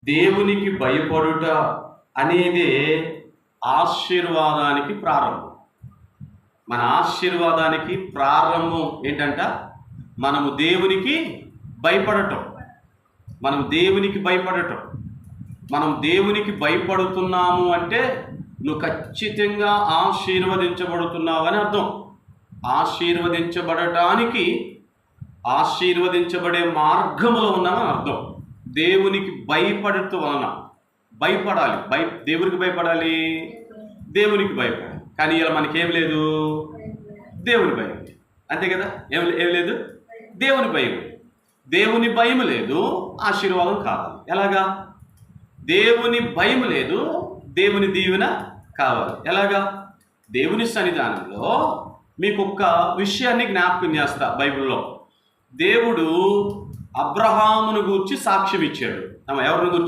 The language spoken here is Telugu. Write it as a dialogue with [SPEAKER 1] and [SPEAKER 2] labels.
[SPEAKER 1] దేవునికి భయపడుట అనేదే ఆశీర్వాదానికి ప్రారంభం. మన ఆశీర్వాదానికి ప్రారంభం ఏంటంట? మనము దేవునికి భయపడటం. మనం దేవునికి భయపడుతున్నాము అంటే నువ్వు ఖచ్చితంగా ఆశీర్వదించబడుతున్నావు అని అర్థం. ఆశీర్వదించబడటానికి ఆశీర్వదించబడే మార్గంలో ఉన్నామని అర్థం. దేవునికి భయపడుతూ వలన భయపడాలి. దేవునికి భయపడాలి. కానీ ఇలా మనకేం లేదు, దేవుని భయం. అంతే కదా, ఏం లేదు, దేవుని భయం లేదు, ఆశీర్వాదం కావాలి. ఎలాగా? దేవుని భయం లేదు, దేవుని దీవెన కావాలి. ఎలాగా? దేవుని సన్నిధానంలో మీకు ఒక్క విషయాన్ని జ్ఞాపకం చేస్తా. బైబిల్లో దేవుడు అబ్రహామును గూర్చి సాక్ష్యం ఇచ్చాడు. ఎవరిని గురించి?